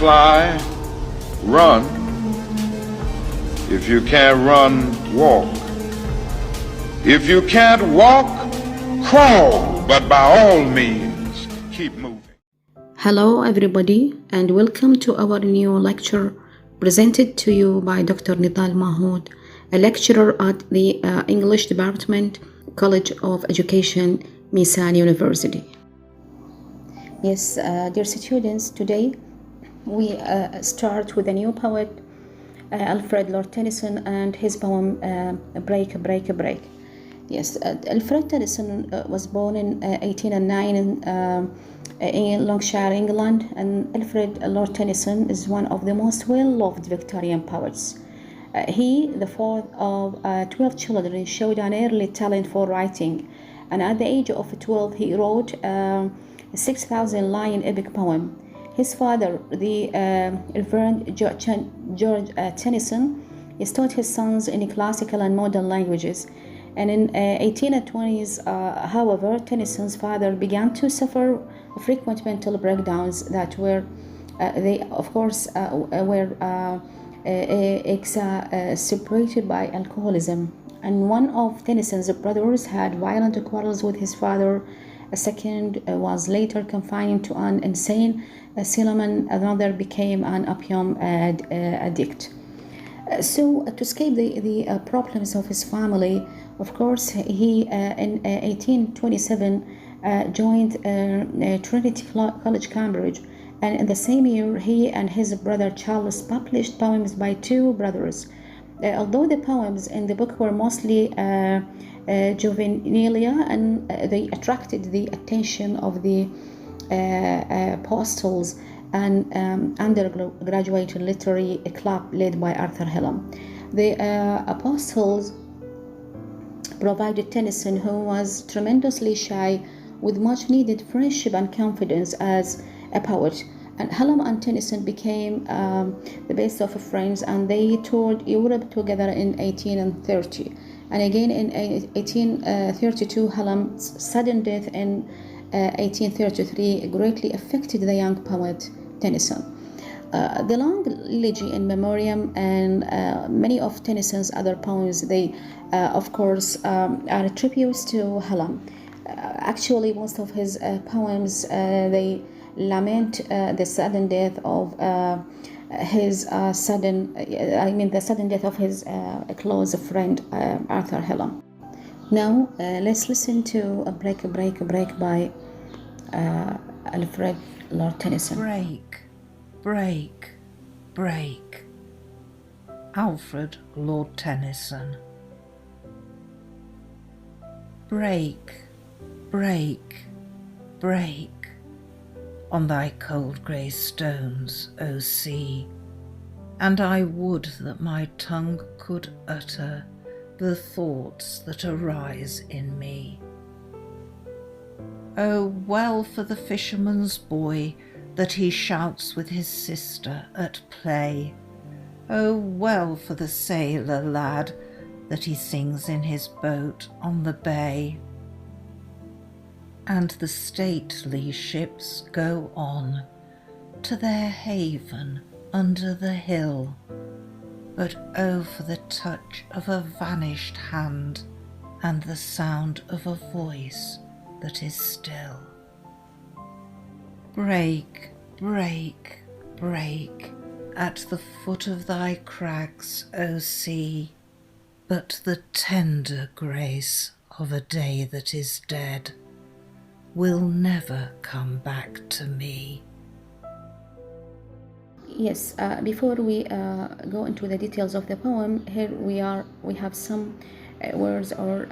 fly, run. If you can't run, walk. If you can't walk, crawl. But by all means, keep moving. Hello everybody and welcome to our new lecture presented to you by Dr. Nidal Mahmoud, a lecturer at the English Department, College of Education, Misan University. Yes, dear students, today we start with a new poet, Alfred Lord Tennyson, and his poem Break, Break, Break. Yes, Alfred Tennyson was born in 1809 in Lancashire, England, and Alfred Lord Tennyson is one of the most well-loved Victorian poets. He, the fourth of 12 children, showed an early talent for writing, and at the age of 12 he wrote a 6,000-line epic poem. His father, the Reverend George Tennyson, taught his sons in classical and modern languages. And in 1820s, however, Tennyson's father began to suffer frequent mental breakdowns that were, exacerbated by alcoholism. And one of Tennyson's brothers had violent quarrels with his father. A second was later confined to an insane asylum, and another became an opium addict. So to escape the problems of his family, of course, he in 1827 joined Trinity College, Cambridge, and in the same year he and his brother Charles published poems by two brothers. Although the poems in the book were mostly juvenilia, and they attracted the attention of the apostles and undergraduate literary club led by Arthur Hillam. The apostles provided Tennyson, who was tremendously shy, with much needed friendship and confidence as a poet. And Hillam and Tennyson became the best of friends, and they toured Europe together in 1830. And again in 1832, Hillam's sudden death in 1833 greatly affected the young poet Tennyson. The long elegy in memoriam and many of Tennyson's other poems, they of course are tributes to Hillam. Actually, most of his poems they lament the sudden death of the sudden death of his close friend Arthur Hillam. Now let's listen to a Break, Break, Break by Alfred Lord Tennyson. Break, break, break. Alfred Lord Tennyson. Break, break, break on thy cold grey stones, O sea, and I would that my tongue could utter the thoughts that arise in me. Oh, well for the fisherman's boy that he shouts with his sister at play. Oh, well for the sailor lad that he sings in his boat on the bay. And the stately ships go on to their haven under the hill. But oh, for the touch of a vanished hand and the sound of a voice that is still. Break, break, break at the foot of thy crags, O sea, but the tender grace of a day that is dead will never come back to me. Yes, before we go into the details of the poem, here we have some words or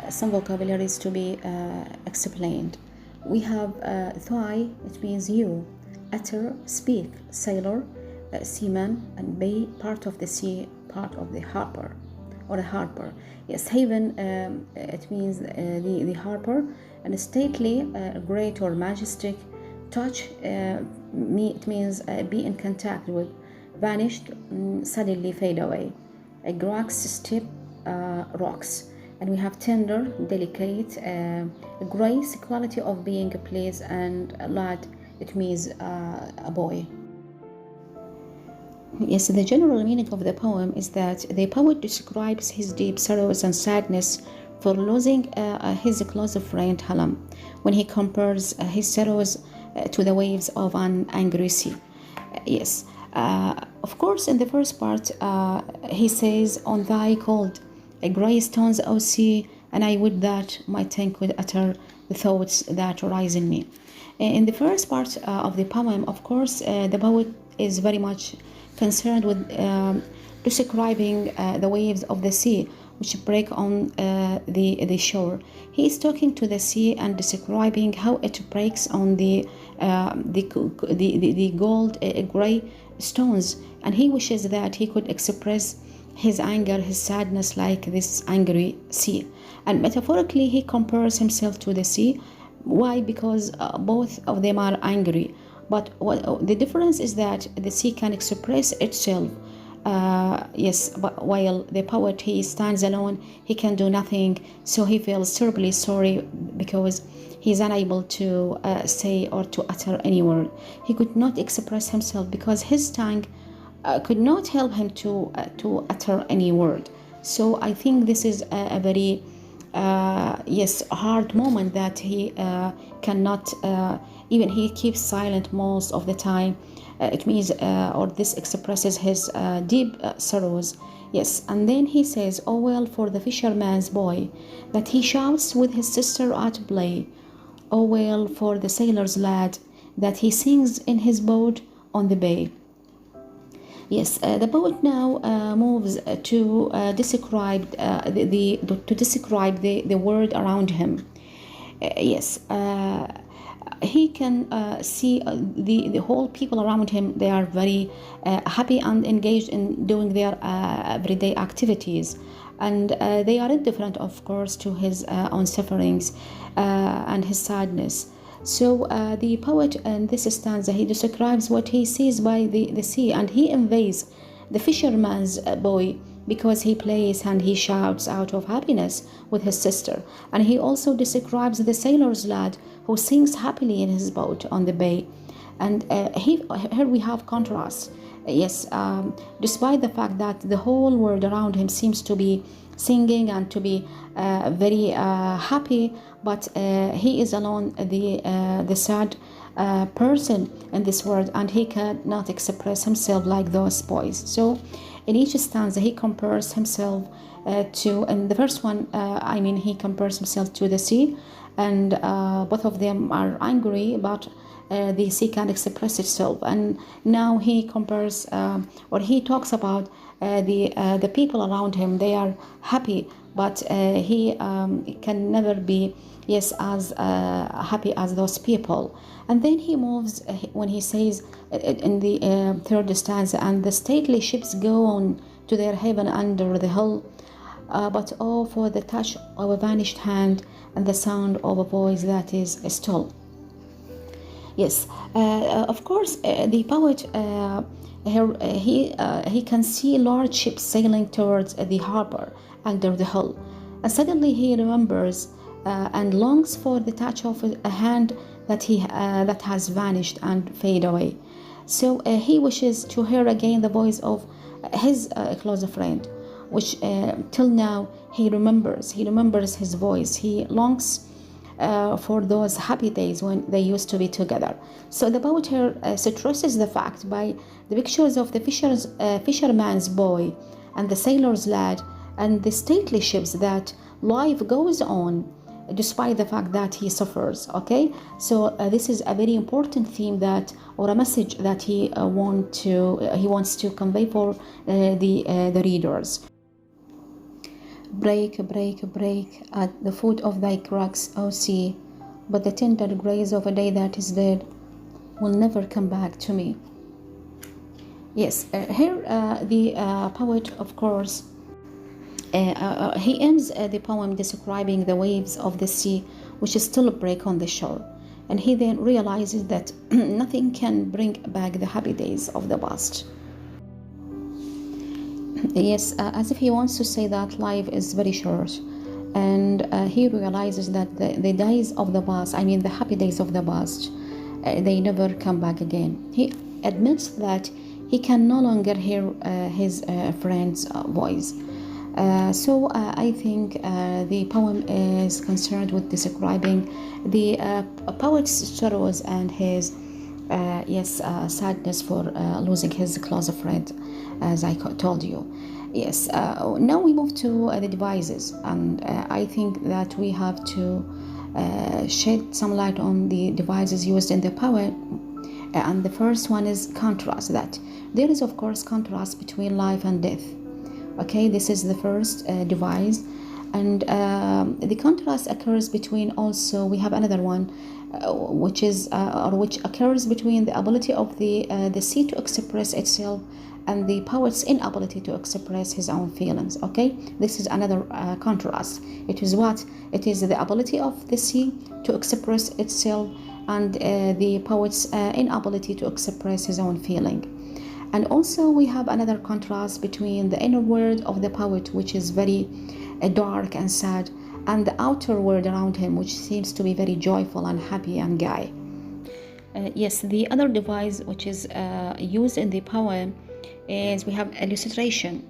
some vocabularies to be explained. We have thigh, it means you, utter, speak, sailor, seaman, and bay, part of the sea, part of the harbor, or a harbor. Yes, haven, it means the harbor, and stately, great or majestic. Touch, it means be in contact with, vanished, suddenly fade away. A grass, step, rocks. And we have tender, delicate, grace, quality of being pleased, and lad, it means a boy. Yes, the general meaning of the poem is that the poet describes his deep sorrows and sadness for losing his close friend Halam when he compares his sorrows to the waves of an angry sea. Yes, of course, in the first part, he says, "On thy cold, grey stones, O sea, and I would that my tongue could utter the thoughts that rise in me." In the first part of the poem, of course, the poet is very much concerned with describing the waves of the sea which break on the shore. He is talking to the sea and describing how it breaks on the gold gray stones, and he wishes that he could express his anger, his sadness like this angry sea. And metaphorically, he compares himself to the sea. Why? Because both of them are angry. But the difference is that the sea can express itself. Yes, but while the poet, he stands alone, he can do nothing, so he feels terribly sorry because he's unable to say or to utter any word. He could not express himself because his tongue could not help him to utter any word. So I think this is a very yes, a hard moment that he cannot even he keeps silent most of the time. It means or this expresses his deep sorrows. Yes, and then he says, "Oh well for the fisherman's boy that he shouts with his sister at play. Oh well for the sailor's lad that he sings in his boat on the bay." Yes, the poet now moves to describe the world around him. Yes, he can see the whole people around him. They are very happy and engaged in doing their everyday activities, and they are indifferent, of course, to his own sufferings and his sadness. So the poet in this stanza, he describes what he sees by the sea, and he envies the fisherman's boy because he plays and he shouts out of happiness with his sister. And he also describes the sailor's lad who sings happily in his boat on the bay. And here we have contrast. Yes, despite the fact that the whole world around him seems to be singing and to be very happy, but he is alone, the sad person in this world, and he cannot express himself like those boys. So in each stanza he compares himself to, in the first one, he compares himself to the sea, and both of them are angry, but the sea can express itself. And now he compares or he talks about the people around him. They are happy, but he can never be as happy as those people. And then he moves when he says in the third stanza, "And the stately ships go on to their haven under the hill, but oh for the touch of a vanished hand and the sound of a voice that is still." Yes, of course, the poet he can see large ships sailing towards the harbor under the hill, and suddenly he remembers and longs for the touch of a hand that has vanished and fade away. So he wishes to hear again the voice of his close friend, which till now he remembers. He remembers his voice. He longs for those happy days when they used to be together. So the poet here stresses the fact by the pictures of the fisherman's boy and the sailor's lad and the stately ships that life goes on despite the fact that he suffers. Okay, so this is a very important theme that, or a message that he wants to convey for the readers. Break, break, break at the foot of thy cracks, O sea, but the tender grace of a day that is dead will never come back to me. Yes, here the poet, of course, he ends the poem describing the waves of the sea which still break on the shore, and he then realizes that nothing can bring back the happy days of the past. Yes, as if he wants to say that life is very short, and he realizes that the days of the past, the happy days of the past, they never come back again. He admits that he can no longer hear his friend's voice. So I think the poem is concerned with describing the poet's sorrows and his sadness for losing his close friend, as I told you. Yes, now we move to the devices, and I think that we have to shed some light on the devices used in the poem. And the first one is contrast. That there is, of course, contrast between life and death. Okay, this is the first device, and the contrast occurs between. Also, we have another one, which occurs between the ability of the sea to express itself and the poet's inability to express his own feelings. Okay, this is another contrast. It is the ability of the sea to express itself and the poet's inability to express his own feeling. And also we have another contrast between the inner world of the poet, which is very dark and sad, and the outer world around him, which seems to be very joyful and happy and gay. Yes, the other device which is used in the poem is we have illustration.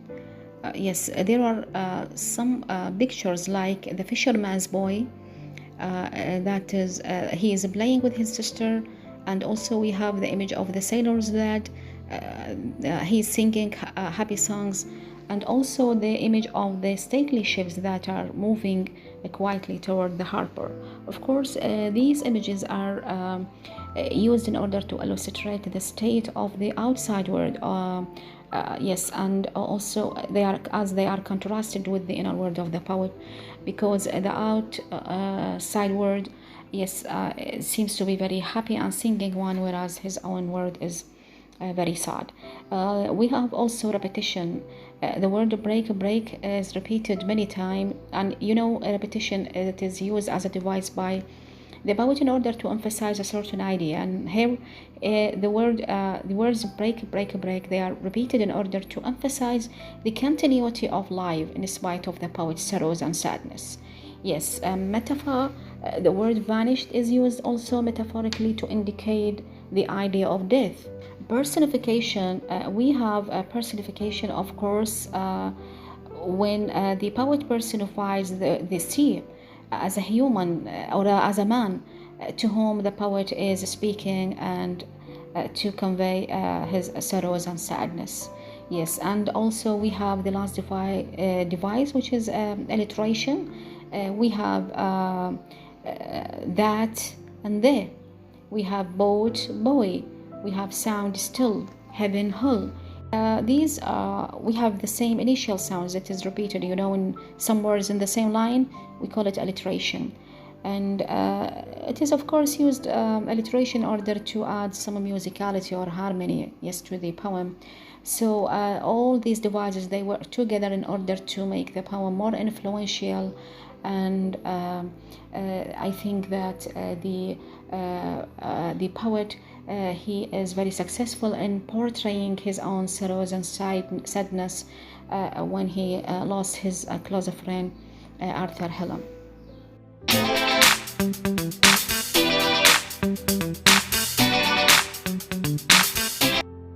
Yes, there are some pictures like the fisherman's boy, that is he is playing with his sister, and also we have the image of the sailor's lad. He's singing happy songs, and also the image of the stately ships that are moving quietly toward the harbor. Of course, these images are used in order to illustrate the state of the outside world. Yes, and also they are contrasted with the inner world of the poet, because the outside world, yes, seems to be very happy and singing one, whereas his own world is very sad. We have also repetition. The word break is repeated many times, and repetition, it is used as a device by the poet in order to emphasize a certain idea. And here the words break, they are repeated in order to emphasize the continuity of life in spite of the poet's sorrows and sadness. Yes, metaphor, the word vanished is used also metaphorically to indicate the idea of death. Personification, we have a personification, of course, when the poet personifies the sea as a human or as a man to whom the poet is speaking, and to convey his sorrows and sadness. Yes, and also we have the last device, which is alliteration. We have that and there. We have boat, boy. We have sound, still, heaven, hull. These we have the same initial sounds that is repeated, in some words in the same line. We call it alliteration, and it is, of course, used alliteration in order to add some musicality or harmony, yes, to the poem. So all these devices, they work together in order to make the poem more influential, and I think that the poet, he is very successful in portraying his own sorrows and sadness when he lost his close friend, Arthur Hallam.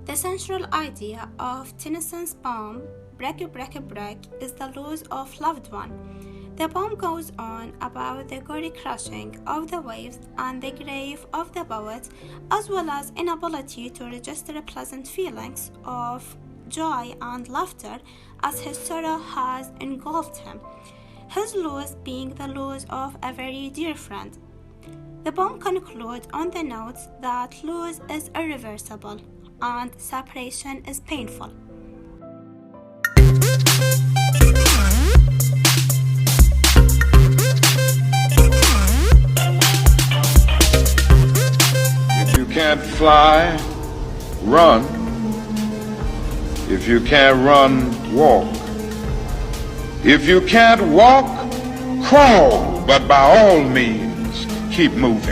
The central idea of Tennyson's poem, Break, is the loss of loved one. The poem goes on about the gory crashing of the waves and the grave of the poet, as well as inability to register pleasant feelings of joy and laughter as his sorrow has engulfed him, his loss being the loss of a very dear friend. The poem concludes on the note that loss is irreversible and separation is painful. If you can't fly, run. If you can't run, walk. If you can't walk, crawl. But by all means, keep moving.